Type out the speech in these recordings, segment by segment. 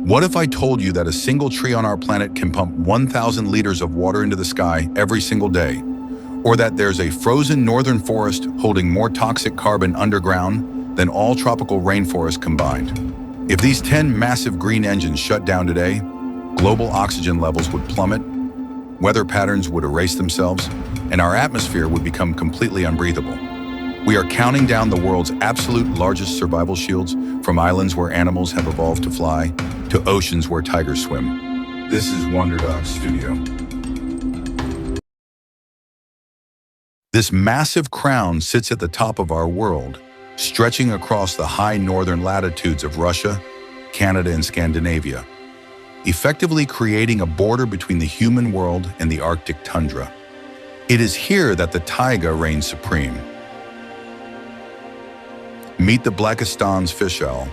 What if I told you that a single tree on our planet can pump 1,000 liters of water into the sky every single day? Or that there's a frozen northern forest holding more toxic carbon underground than all tropical rainforests combined? If these 10 massive green engines shut down today, global oxygen levels would plummet, weather patterns would erase themselves, and our atmosphere would become completely unbreathable. We are counting down the world's absolute largest survival shields, from islands where animals have evolved to fly, to oceans where tigers swim. This is WonderDoc Studio. This massive crown sits at the top of our world, stretching across the high northern latitudes of Russia, Canada, and Scandinavia, effectively creating a border between the human world and the Arctic tundra. It is here that the taiga reigns supreme. Meet the Blakiston's fish owl.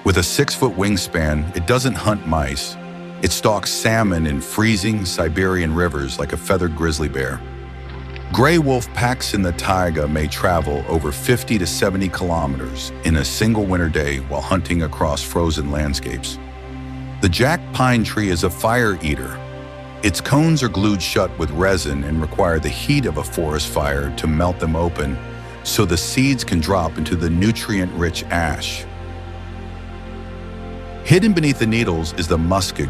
With a 6-foot wingspan, it doesn't hunt mice. It stalks salmon in freezing Siberian rivers like a feathered grizzly bear. Gray wolf packs in the taiga may travel over 50 to 70 kilometers in a single winter day while hunting across frozen landscapes. The jack pine tree is a fire eater. Its cones are glued shut with resin and require the heat of a forest fire to melt them open so the seeds can drop into the nutrient-rich ash. Hidden beneath the needles is the muskeg,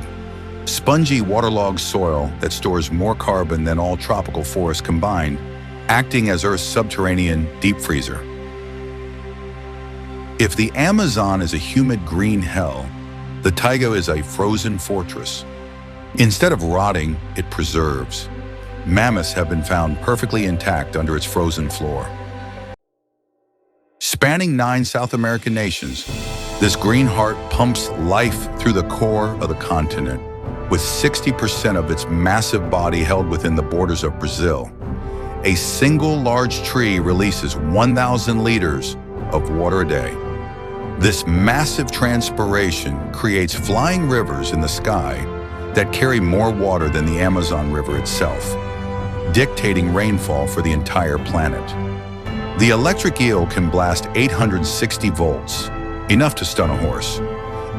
spongy waterlogged soil that stores more carbon than all tropical forests combined, acting as Earth's subterranean deep freezer. If the Amazon is a humid green hell, the taiga is a frozen fortress. Instead of rotting, it preserves. Mammoths have been found perfectly intact under its frozen floor. Spanning 9 South American nations, this green heart pumps life through the core of the continent, with 60% of its massive body held within the borders of Brazil. A single large tree releases 1,000 liters of water a day. This massive transpiration creates flying rivers in the sky that carry more water than the Amazon River itself, dictating rainfall for the entire planet. The electric eel can blast 860 volts, enough to stun a horse.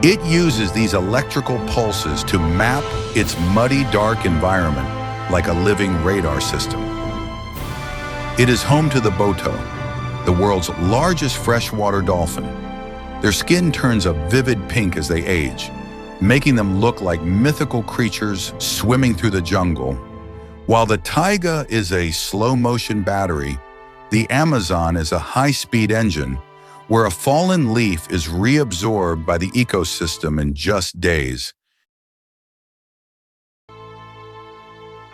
It uses these electrical pulses to map its muddy, dark environment like a living radar system. It is home to the boto, the world's largest freshwater dolphin. Their skin turns a vivid pink as they age, making them look like mythical creatures swimming through the jungle. While the taiga is a slow-motion battery, the Amazon is a high-speed engine where a fallen leaf is reabsorbed by the ecosystem in just days.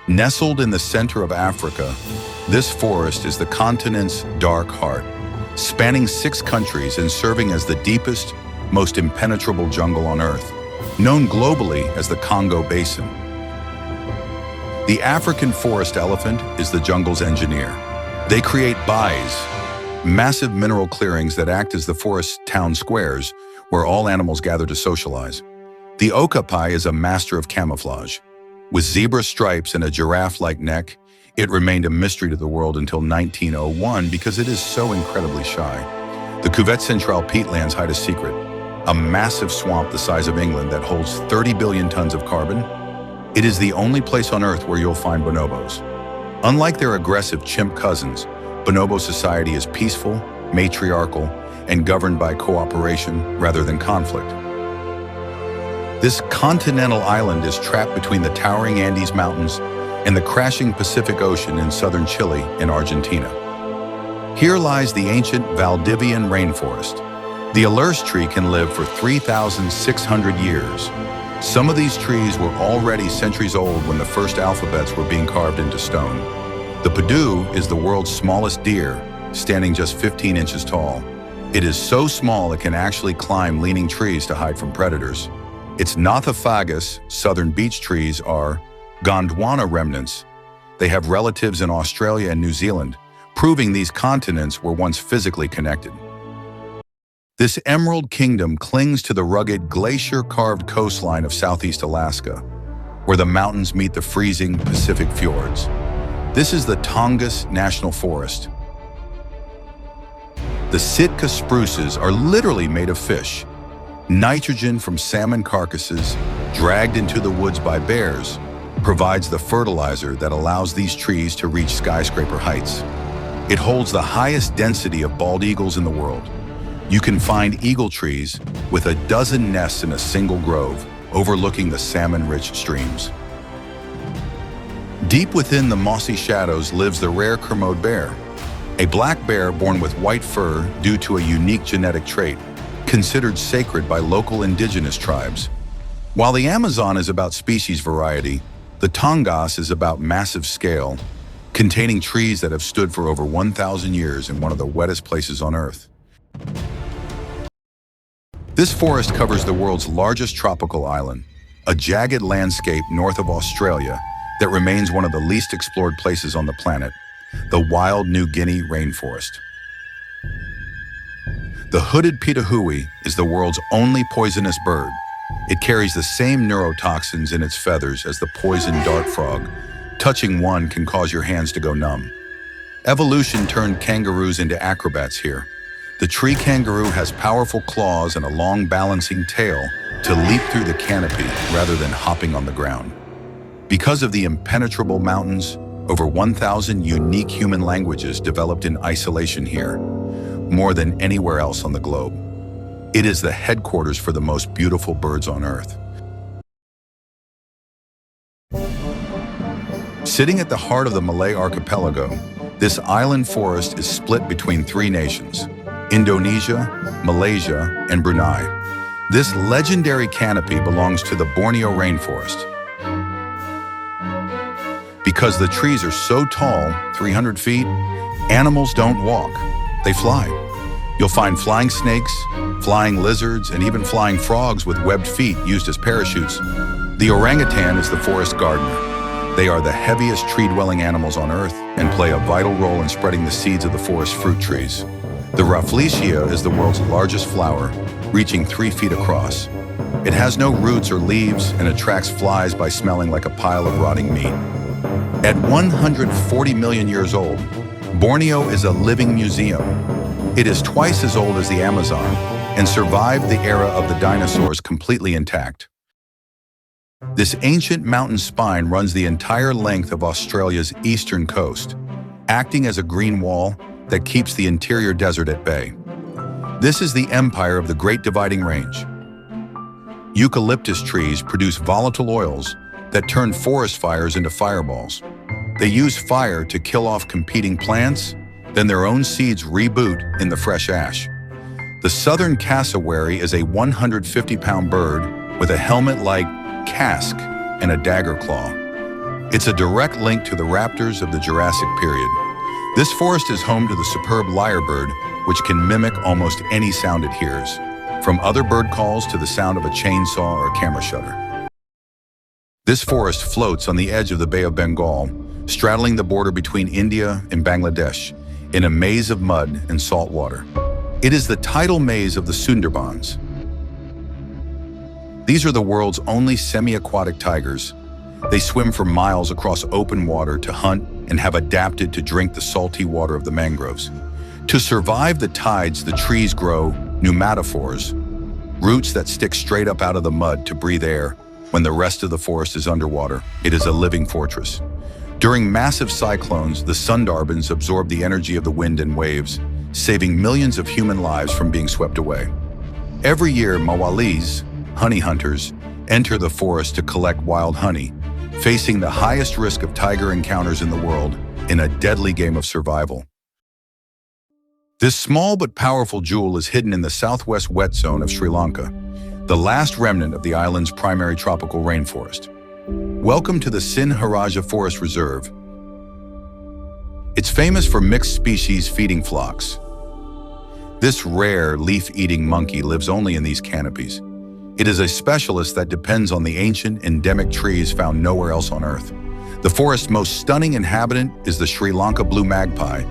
Nestled in the center of Africa, this forest is the continent's dark heart, spanning 6 countries and serving as the deepest, most impenetrable jungle on Earth, known globally as the Congo Basin. The African forest elephant is the jungle's engineer. They create bais, massive mineral clearings that act as the forest town squares where all animals gather to socialize. The okapi is a master of camouflage. With zebra stripes and a giraffe-like neck, it remained a mystery to the world until 1901 because it is so incredibly shy. The Cuvette Centrale peatlands hide a secret, a massive swamp the size of England that holds 30 billion tons of carbon. It is the only place on Earth where you'll find bonobos. Unlike their aggressive chimp cousins, bonobo society is peaceful, matriarchal, and governed by cooperation rather than conflict. This continental island is trapped between the towering Andes Mountains and the crashing Pacific Ocean in southern Chile and Argentina. Here lies the ancient Valdivian rainforest. The Alurce tree can live for 3,600 years. Some of these trees were already centuries old when the first alphabets were being carved into stone. The Padu is the world's smallest deer, standing just 15 inches tall. It is so small it can actually climb leaning trees to hide from predators. Its Nothofagus, southern beech trees, are Gondwana remnants. They have relatives in Australia and New Zealand, proving these continents were once physically connected. This emerald kingdom clings to the rugged glacier-carved coastline of southeast Alaska, where the mountains meet the freezing Pacific fjords. This is the Tongass National Forest. The Sitka spruces are literally made of fish. Nitrogen from salmon carcasses, dragged into the woods by bears, provides the fertilizer that allows these trees to reach skyscraper heights. It holds the highest density of bald eagles in the world. You can find eagle trees with a dozen nests in a single grove, overlooking the salmon-rich streams. Deep within the mossy shadows lives the rare Kermode bear, a black bear born with white fur due to a unique genetic trait, considered sacred by local indigenous tribes. While the Amazon is about species variety, the Tongass is about massive scale, containing trees that have stood for over 1,000 years in one of the wettest places on Earth. This forest covers the world's largest tropical island, a jagged landscape north of Australia that remains one of the least explored places on the planet, the wild New Guinea rainforest. The hooded pitahui is the world's only poisonous bird. It carries the same neurotoxins in its feathers as the poison dart frog. Touching one can cause your hands to go numb. Evolution turned kangaroos into acrobats here. The tree kangaroo has powerful claws and a long balancing tail to leap through the canopy rather than hopping on the ground. Because of the impenetrable mountains, over 1,000 unique human languages developed in isolation here, more than anywhere else on the globe. It is the headquarters for the most beautiful birds on Earth. Sitting at the heart of the Malay archipelago, this island forest is split between three nations: Indonesia, Malaysia, and Brunei. This legendary canopy belongs to the Borneo rainforest. Because the trees are so tall, 300 feet, animals don't walk, they fly. You'll find flying snakes, flying lizards, and even flying frogs with webbed feet used as parachutes. The orangutan is the forest gardener. They are the heaviest tree-dwelling animals on Earth and play a vital role in spreading the seeds of the forest fruit trees. The Rafflesia is the world's largest flower, reaching 3 feet across. It has no roots or leaves and attracts flies by smelling like a pile of rotting meat. At 140 million years old, Borneo is a living museum. It is twice as old as the Amazon and survived the era of the dinosaurs completely intact. This ancient mountain spine runs the entire length of Australia's eastern coast, acting as a green wall that keeps the interior desert at bay. This is the empire of the Great Dividing Range. Eucalyptus trees produce volatile oils that turn forest fires into fireballs. They use fire to kill off competing plants, then their own seeds reboot in the fresh ash. The southern cassowary is a 150-pound bird with a helmet-like casque and a dagger claw. It's a direct link to the raptors of the Jurassic period. This forest is home to the superb lyrebird, which can mimic almost any sound it hears, from other bird calls to the sound of a chainsaw or a camera shutter. This forest floats on the edge of the Bay of Bengal, straddling the border between India and Bangladesh, in a maze of mud and salt water. It is the tidal maze of the Sundarbans. These are the world's only semi-aquatic tigers. They swim for miles across open water to hunt and have adapted to drink the salty water of the mangroves. To survive the tides, the trees grow pneumatophores, roots that stick straight up out of the mud to breathe air when the rest of the forest is underwater. It is a living fortress. During massive cyclones, the Sundarbans absorb the energy of the wind and waves, saving millions of human lives from being swept away. Every year, Mawalis, honey hunters, enter the forest to collect wild honey, facing the highest risk of tiger encounters in the world in a deadly game of survival. This small but powerful jewel is hidden in the southwest wet zone of Sri Lanka, the last remnant of the island's primary tropical rainforest. Welcome to the Sinharaja Forest Reserve. It's famous for mixed species feeding flocks. This rare leaf-eating monkey lives only in these canopies. It is a specialist that depends on the ancient endemic trees found nowhere else on Earth. The forest's most stunning inhabitant is the Sri Lanka blue magpie,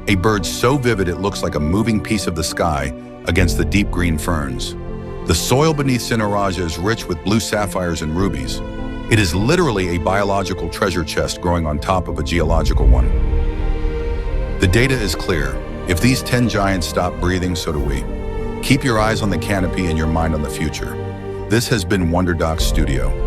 a bird so vivid it looks like a moving piece of the sky against the deep green ferns. The soil beneath Sinharaja is rich with blue sapphires and rubies. It is literally a biological treasure chest growing on top of a geological one. The data is clear. If these 10 giants stop breathing, so do we. Keep your eyes on the canopy and your mind on the future. This has been Wonder Doc Studio.